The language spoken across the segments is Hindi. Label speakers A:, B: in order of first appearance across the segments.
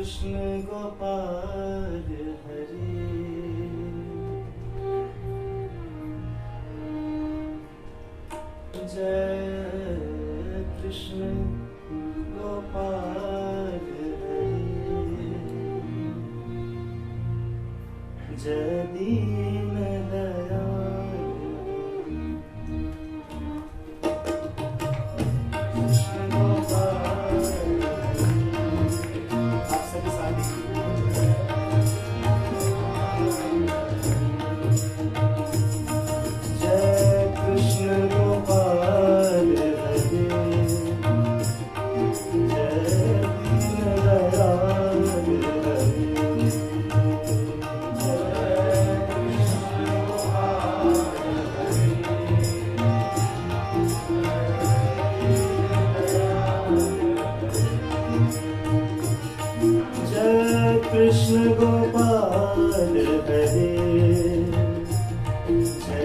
A: कृष्ण गोपाल हरे। जय कृष्ण गोपाल हरे। जय दीन दयाल कृष्ण गोपाल। आप सभी साथी जय कृष्ण गोपाल हरे। जय दीन दयाल हरे। जय कृष्ण गोपाल हरे। जय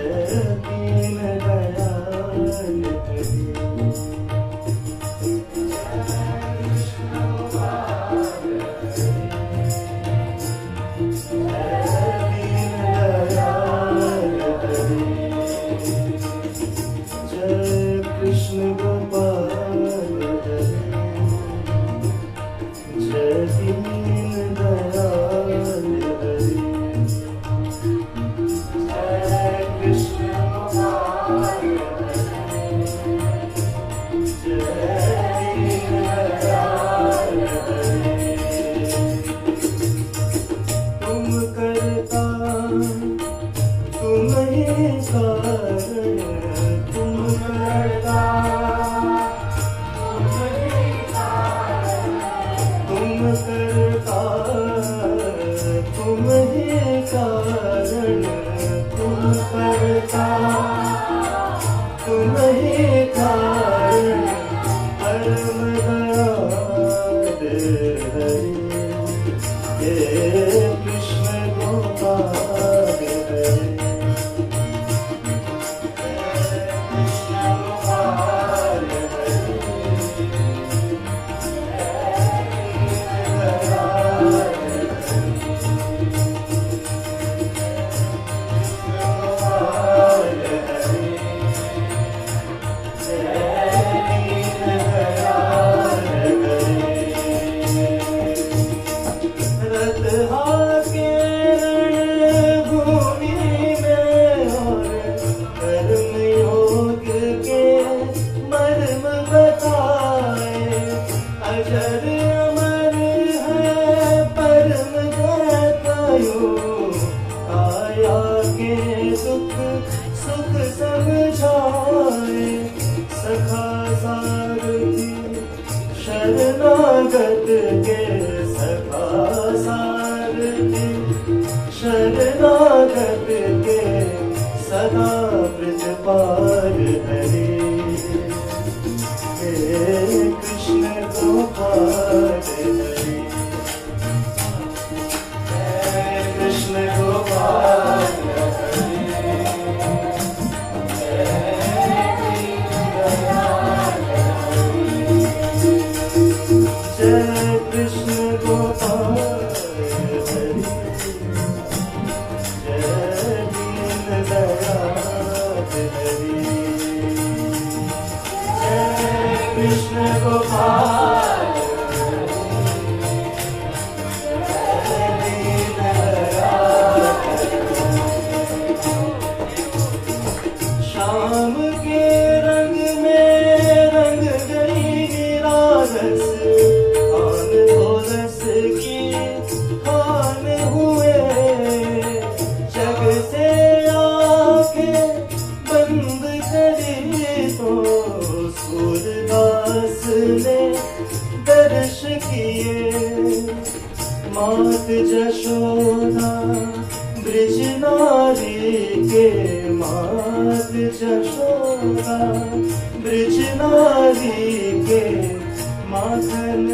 A: दीन दयाल हरे। जय कृष्ण गोपाल हरे। जय दीन दयाल हरे। जय कृष्ण गोपाल हरे। जय दीन दयाल हरे। तुम करता तुम ही कारण, तुम करता तुम करता तुम ही कारण, तुम करता तुम ही कारण, परम दयाल हरे। हे कृष्ण गोपाल हरे। कृष्ण गोपाल अजर अमर है परम गतायो, आया के दुख सुख समझाए। सखा सारथी शरणागत के, सखा सारथी शरणागत के, सदा ब्रज पार हरे। हे कृष्ण गोपाल हरे। जय कृष्ण गोपाल हरे। जय कृष्ण गोपाल हरे। जय दीन दयाल हरे। कृष्ण गोपाल शाम के रंग में रंग गई गिरारस, आन हो रस की खान हुए। जग से आंखें बंद करी तो सूरदास ने दर्श किए। मात जशोदा ब्रज नारी के, मात जशोदा ब्रज नारी के, माखन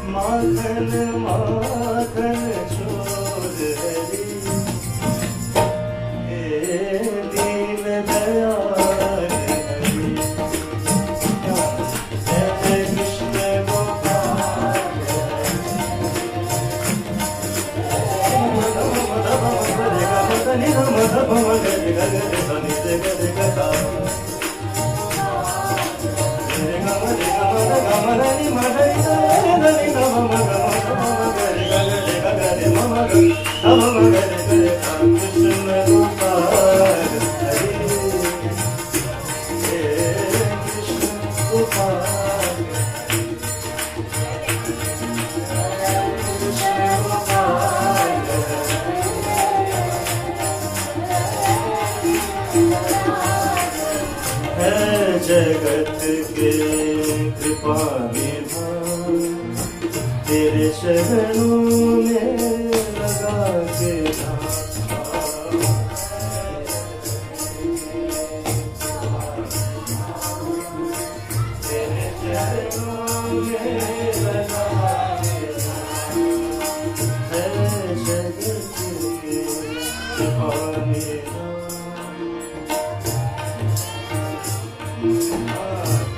A: माखन माखन छोड़ हरी। हे दीन दयाल हरे। जय कृष्ण गोपाल जगत के कृपा निधान तेरे चरणों में लगा के तेरे चरणों में लगा है जगत के कृपा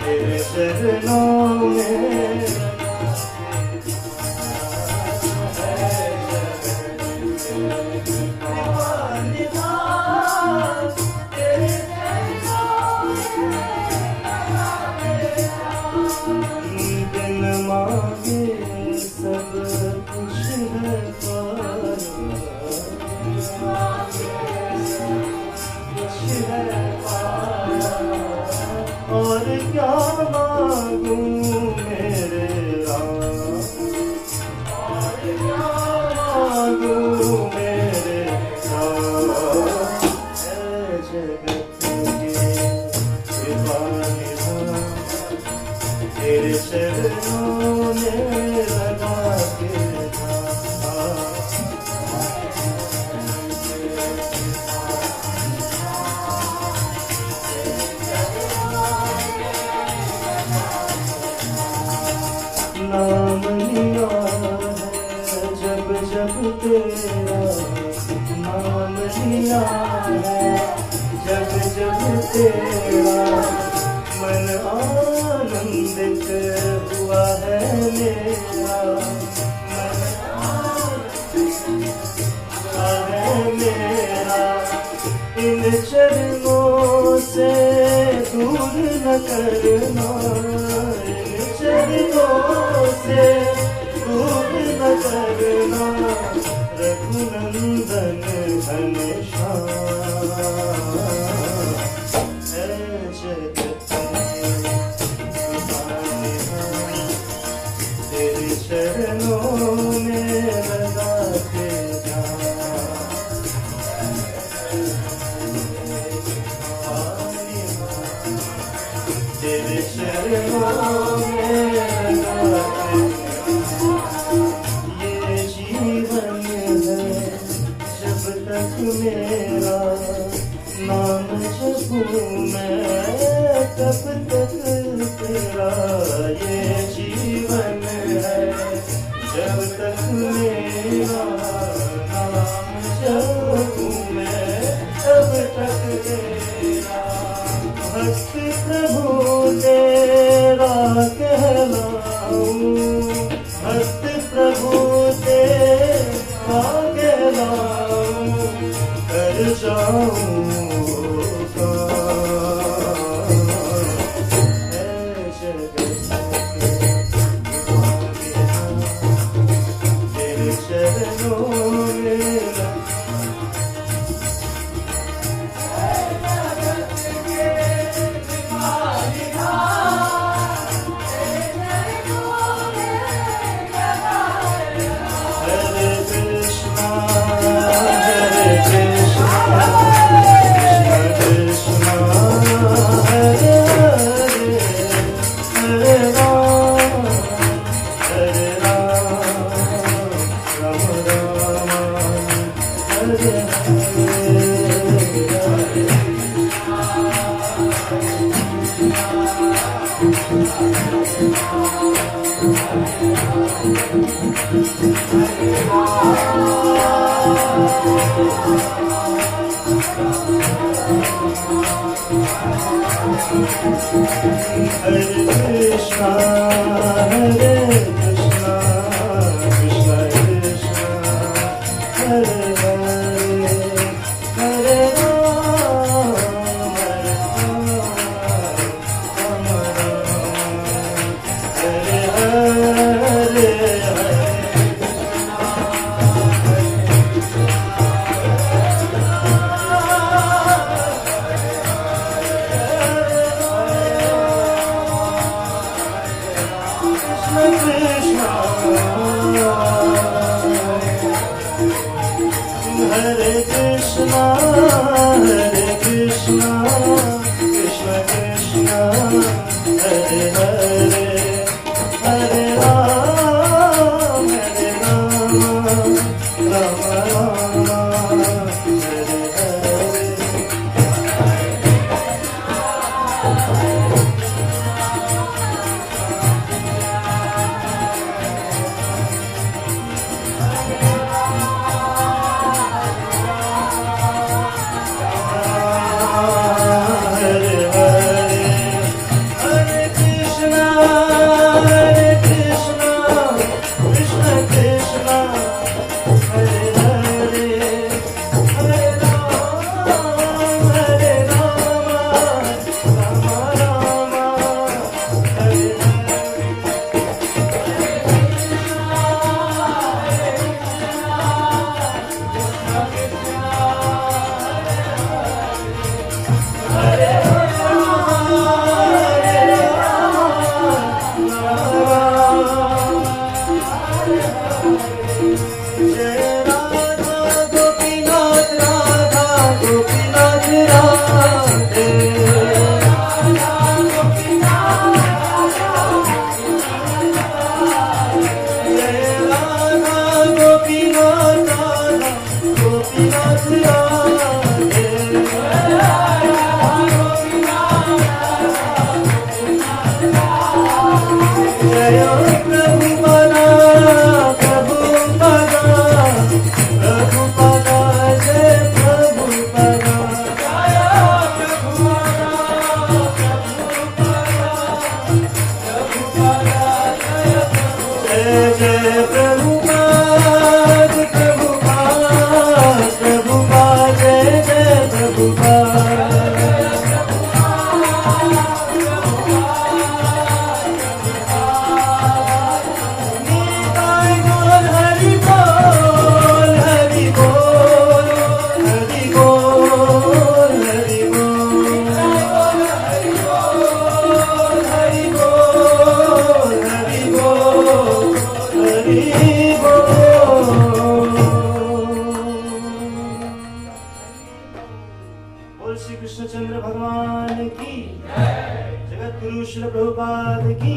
A: तेरे चरणों में बिन मांगे सब कुछ है और क्या मांगू मेरे राम, और क्या मांगू मेरे राम। है जगत के कृपा निधान तेरे चरणों में लगा के नाम लिया है जब जब तेरा, नाम लिया है जब जब तेरा, मन आनंदित हुआ है मेरा, मन आनंदित हुआ है मेरा। इन चरणों से दूर न करना, चरणों से दूर न करना, रघुनंदन घनश्याम। है जगत तेरे चरणों में लगा के तेरे चरणों में ये जीवन है जब तक मेरा नाम जपूं मैं तब तक तेरा। ये जीवन है जब तक मेरा नाम जपूं मैं तब तक तेरा। भक्त प्रभु तेरा कहलाऊं, भक्त प्रभु तेरा कहलाऊं, कर जाऊं है जगत तेरे चरणों में Hare Krishna, Hare Krishna, Krishna Krishna, Hare Hare, Hare Ram, Hare Ram, Hare Hare, Hare जय प्रभुपाद प्रभुपाद प्रभुपाद जय जय प्रभुपाद निताय बोल हरि बोल हरि बोल हरि बोल हरि बोल हरि बोल हरि बोल हरि बोल हरि बोल। बोल श्री कृष्णचंद्र भगवान की जगत गुरु श्री प्रभुपाद की